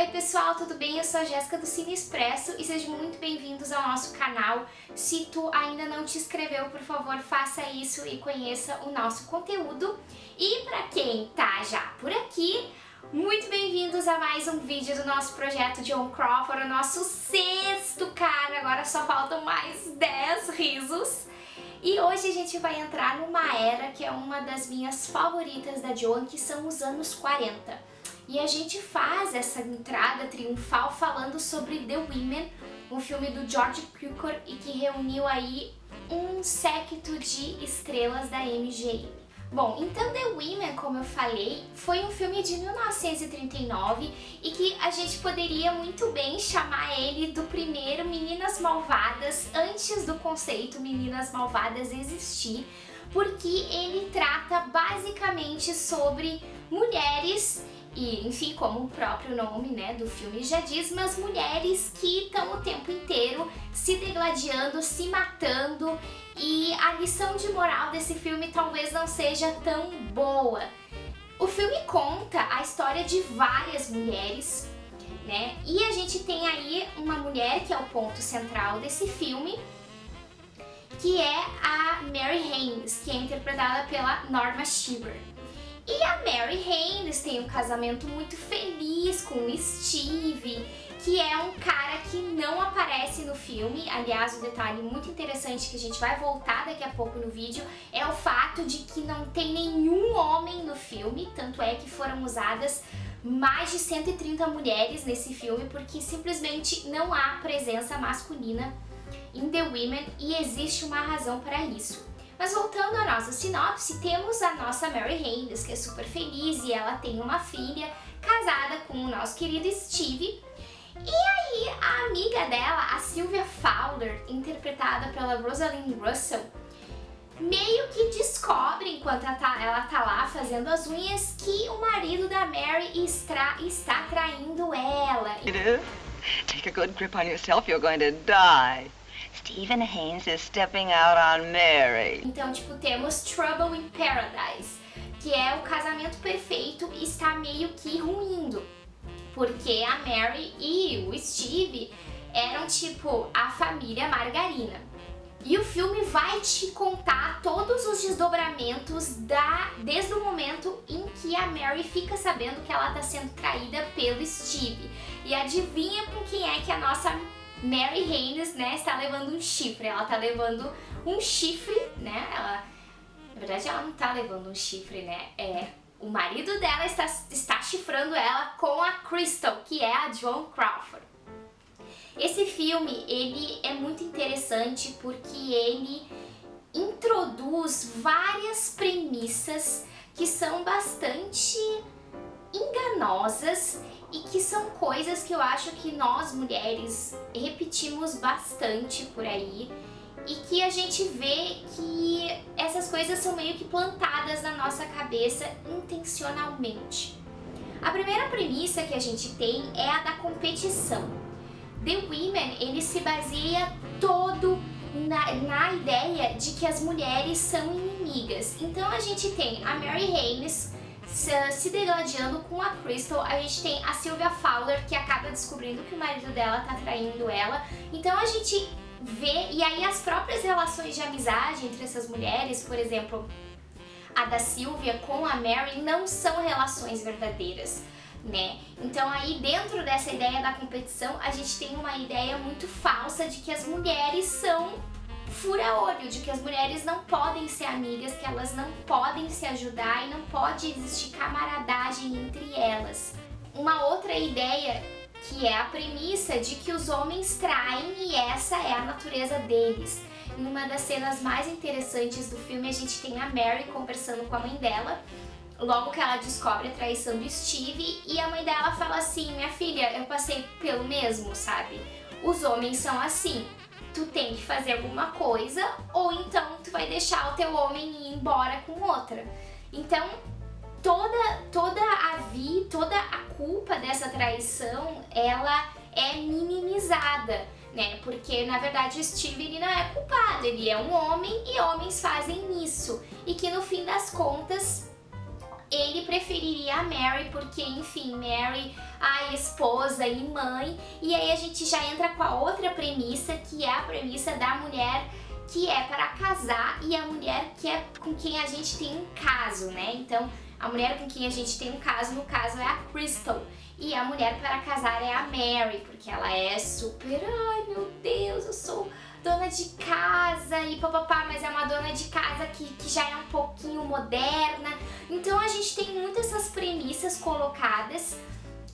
Oi pessoal, tudo bem? Eu sou a Jéssica do Cine Expresso e sejam muito bem-vindos ao nosso canal. Se tu ainda não te inscreveu, por favor, faça isso e conheça o nosso conteúdo. E para quem tá já por aqui, muito bem-vindos a mais um vídeo do nosso projeto Joan Crawford, o nosso sexto, cara. Agora só faltam mais 10 risos. E hoje a gente vai entrar numa era que é uma das minhas favoritas da Joan, que são os anos 40. E a gente faz essa entrada triunfal falando sobre The Women, um filme do George Cukor e que reuniu aí um séquito de estrelas da MGM. Bom, então The Women, como eu falei, foi um filme de 1939 e que a gente poderia muito bem chamar ele do primeiro Meninas Malvadas antes do conceito Meninas Malvadas existir, porque ele trata basicamente sobre mulheres e, enfim, como o próprio nome, né, do filme já diz, mas mulheres que estão o tempo inteiro se degladiando, se matando, e a lição de moral desse filme talvez não seja tão boa. O filme conta a história de várias mulheres, né, e a gente tem aí uma mulher que é o ponto central desse filme, que é a Mary Haines, que é interpretada pela Norma Shearer. E a Mary Haines tem um casamento muito feliz com o Steve, que é um cara que não aparece no filme. Aliás, um detalhe muito interessante que a gente vai voltar daqui a pouco no vídeo é o fato de que não tem nenhum homem no filme, tanto é que foram usadas mais de 130 mulheres nesse filme, porque simplesmente não há presença masculina em The Women e existe uma razão para isso. Mas voltando à nossa sinopse, temos a nossa Mary Haines, que é super feliz e ela tem uma filha casada com o nosso querido Steve. E aí a amiga dela, a Sylvia Fowler, interpretada pela Rosalind Russell, meio que descobre, enquanto ela tá lá fazendo as unhas, que o marido da Mary está traindo ela. Take a good grip on yourself, you're going to die. Stephen Haines is stepping out on Mary. Então, tipo, temos Trouble in Paradise, que é o casamento perfeito e está meio que ruindo, porque a Mary e o Steve eram tipo a família margarina. E o filme vai te contar todos os desdobramentos desde o momento em que a Mary fica sabendo que ela está sendo traída pelo Steve. E adivinha com quem é que a nossa Mary Haines, né, está levando um chifre. Ela está levando um chifre, né? Na verdade, ela não está levando um chifre, né? O marido dela está chifrando ela com a Crystal, que é a Joan Crawford. Esse filme, ele é muito interessante porque ele introduz várias premissas que são bastante enganosas e que são coisas que eu acho que nós mulheres repetimos bastante por aí e que a gente vê que essas coisas são meio que plantadas na nossa cabeça intencionalmente. A primeira premissa que a gente tem é a da competição. The Women, ele se baseia todo na ideia de que as mulheres são inimigas. Então a gente tem a Mary Haines se degladiando com a Crystal, a gente tem a Sylvia Fowler, que acaba descobrindo que o marido dela tá traindo ela. Então a gente vê, e aí as próprias relações de amizade entre essas mulheres, por exemplo, a da Sylvia com a Mary, não são relações verdadeiras, né? Então aí dentro dessa ideia da competição, a gente tem uma ideia muito falsa de que as mulheres são fura-olho, de que as mulheres não podem ser amigas, que elas não podem se ajudar e não pode existir camaradagem entre elas. Uma outra ideia que é a premissa de que os homens traem e essa é a natureza deles. Em uma das cenas mais interessantes do filme, a gente tem a Mary conversando com a mãe dela, logo que ela descobre a traição do Steve, e a mãe dela fala assim: minha filha, eu passei pelo mesmo, sabe? Os homens são assim. Tu tem que fazer alguma coisa ou então tu vai deixar o teu homem ir embora com outra. Então toda a culpa dessa traição, ela é minimizada, né? Porque na verdade o Steve, ele não é culpado, ele é um homem e homens fazem isso. E que no fim das contas ele preferiria a Mary, porque, enfim, Mary, a esposa e mãe. E aí a gente já entra com a outra premissa, que é a premissa da mulher que é para casar e a mulher que é com quem a gente tem um caso, né? Então, a mulher com quem a gente tem um caso, no caso, é a Crystal. E a mulher para casar é a Mary, porque ela é super, ai meu Deus, eu sou dona de casa e papapá, mas é uma dona de casa que já é um pouquinho moderna. Então a gente tem muitas essas premissas colocadas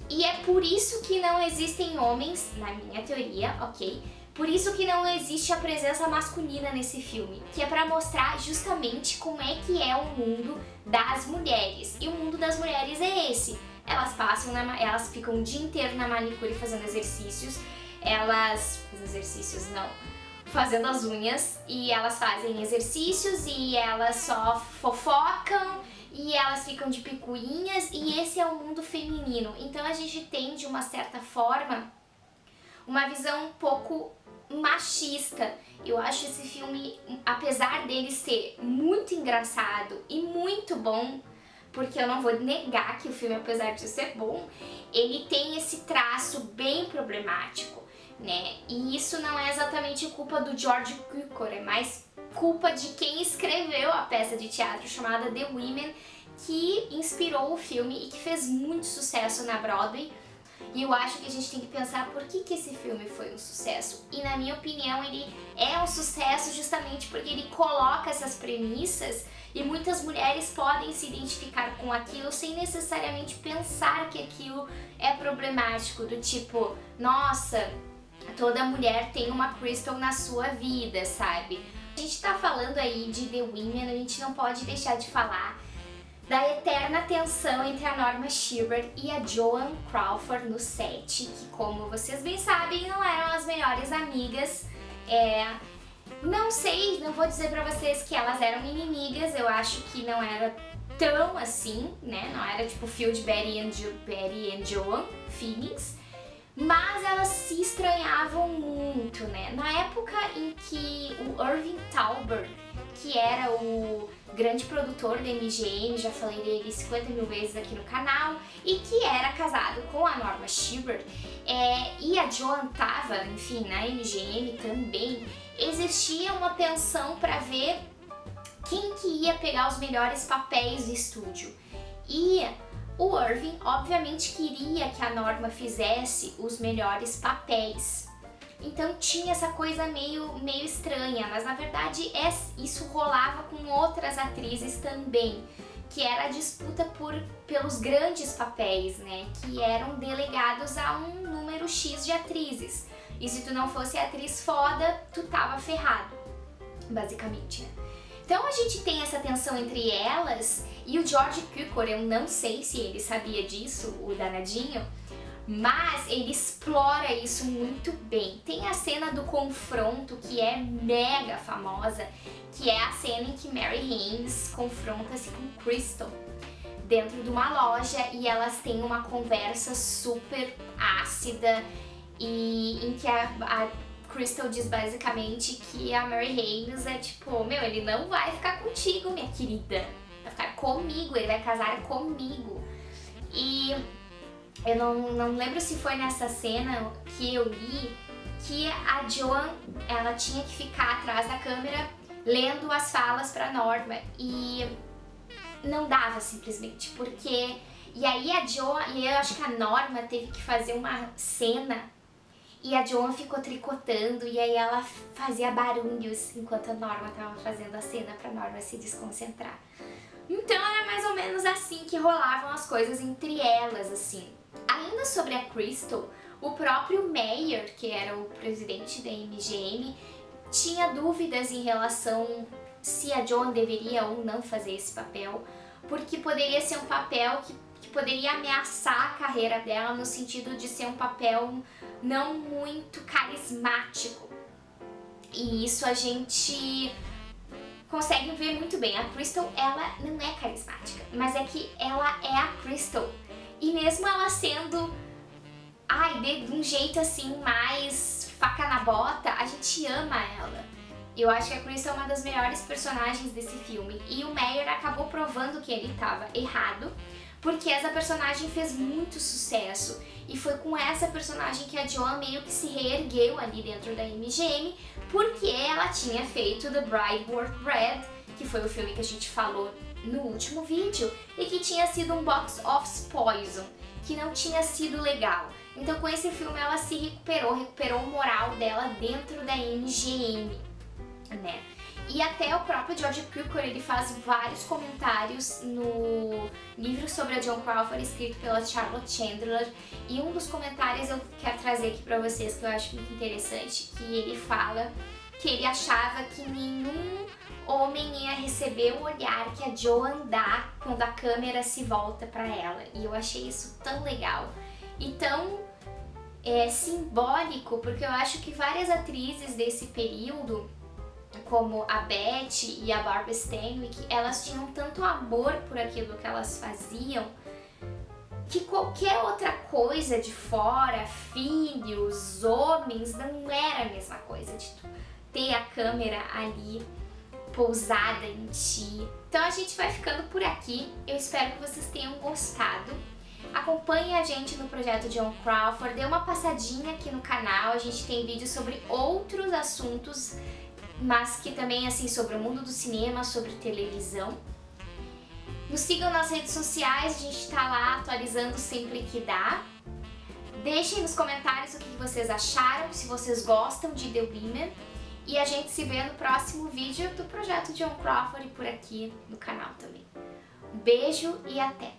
e é por isso que não existem homens, na minha teoria, ok? Por isso que não existe a presença masculina nesse filme, que é para mostrar justamente como é que é o mundo das mulheres. E o mundo das mulheres é esse. Elas ficam o dia inteiro na manicure fazendo exercícios, fazendo as unhas, e elas fazem exercícios e elas só fofocam e elas ficam de picuinhas, e esse é o mundo feminino. Então a gente tem, de uma certa forma, uma visão um pouco machista. Eu acho esse filme, apesar dele ser muito engraçado e muito bom, porque eu não vou negar que o filme, apesar de ser bom, ele tem esse traço bem problemático, né? E isso não é exatamente culpa do George Cukor, é mais culpa de quem escreveu a peça de teatro chamada The Women, que inspirou o filme e que fez muito sucesso na Broadway. E eu acho que a gente tem que pensar por que esse filme foi um sucesso. E na minha opinião ele é um sucesso justamente porque ele coloca essas premissas e muitas mulheres podem se identificar com aquilo sem necessariamente pensar que aquilo é problemático, do tipo, nossa, toda mulher tem uma Crystal na sua vida, sabe? A gente tá falando aí de The Women, a gente não pode deixar de falar da eterna tensão entre a Norma Shearer e a Joan Crawford no set, que, como vocês bem sabem, não eram as melhores amigas. Não sei, não vou dizer pra vocês que elas eram inimigas, eu acho que não era tão assim, né? Não era tipo Field, Betty and Joan feelings, mas elas se estranhavam muito, né? Na época em que o Irving Thalberg, que era o grande produtor da MGM, já falei dele 50 mil vezes aqui no canal, e que era casado com a Norma Shearer, e a Joan tava, enfim, na MGM também, existia uma tensão para ver quem que ia pegar os melhores papéis do estúdio. E o Irving, obviamente, queria que a Norma fizesse os melhores papéis. Então tinha essa coisa meio estranha, mas na verdade isso rolava com outras atrizes também, que era a disputa pelos grandes papéis, né, que eram delegados a um número X de atrizes. E se tu não fosse atriz foda, tu tava ferrado, basicamente, né? Então a gente tem essa tensão entre elas, e o George Cukor, eu não sei se ele sabia disso, o danadinho, mas ele explora isso muito bem. Tem a cena do confronto, que é mega famosa, que é a cena em que Mary Haines confronta-se com Crystal dentro de uma loja, e elas têm uma conversa super ácida, e em que a Crystal diz basicamente que a Mary Haines é tipo, meu, ele não vai ficar contigo, minha querida, vai ficar comigo, ele vai casar comigo. E eu não lembro se foi nessa cena que eu li que a Joan, ela tinha que ficar atrás da câmera lendo as falas pra Norma, e não dava simplesmente, porque... E aí a Joan, e eu acho que a Norma teve que fazer uma cena, e a Joan ficou tricotando, e aí ela fazia barulhos enquanto a Norma tava fazendo a cena pra Norma se desconcentrar. Então era mais ou menos assim que rolavam as coisas entre elas, assim. Ainda sobre a Crystal, o próprio Meyer, que era o presidente da MGM, tinha dúvidas em relação se a Joan deveria ou não fazer esse papel, porque poderia ser um papel que poderia ameaçar a carreira dela, no sentido de ser um papel não muito carismático. E isso a gente consegue ver muito bem. A Crystal, ela não é carismática, mas é que ela é a Crystal. E mesmo ela sendo, de um jeito assim mais faca na bota, a gente ama ela. Eu acho que a Crystal é uma das melhores personagens desse filme. E o Meyer acabou provando que ele estava errado, porque essa personagem fez muito sucesso. E foi com essa personagem que a Joan meio que se reergueu ali dentro da MGM, porque ela tinha feito The Bride Wore Red, que foi o filme que a gente falou no último vídeo, e que tinha sido um box office poison, que não tinha sido legal. Então com esse filme ela se recuperou o moral dela dentro da MGM, né? E até o próprio George Cukor, ele faz vários comentários no livro sobre a Joan Crawford, escrito pela Charlotte Chandler, e um dos comentários eu quero trazer aqui pra vocês, que eu acho muito interessante, que ele fala que ele achava que nenhum homem ia receber o olhar que a Joan dá quando a câmera se volta pra ela, e eu achei isso tão legal e tão simbólico, porque eu acho que várias atrizes desse período, como a Beth e a Barbara Stanwyck, elas tinham tanto amor por aquilo que elas faziam, que qualquer outra coisa de fora, filhos, homens, não era a mesma coisa de ter a câmera ali pousada em ti. Então a gente vai ficando por aqui, eu espero que vocês tenham gostado. Acompanhe a gente no projeto Joan Crawford, dê uma passadinha aqui no canal, a gente tem vídeos sobre outros assuntos, mas que também assim sobre o mundo do cinema, sobre televisão. Nos sigam nas redes sociais, a gente tá lá atualizando sempre que dá. Deixem nos comentários o que vocês acharam, se vocês gostam de The Women. E a gente se vê no próximo vídeo do projeto Joan Crawford por aqui no canal também. Um beijo e até!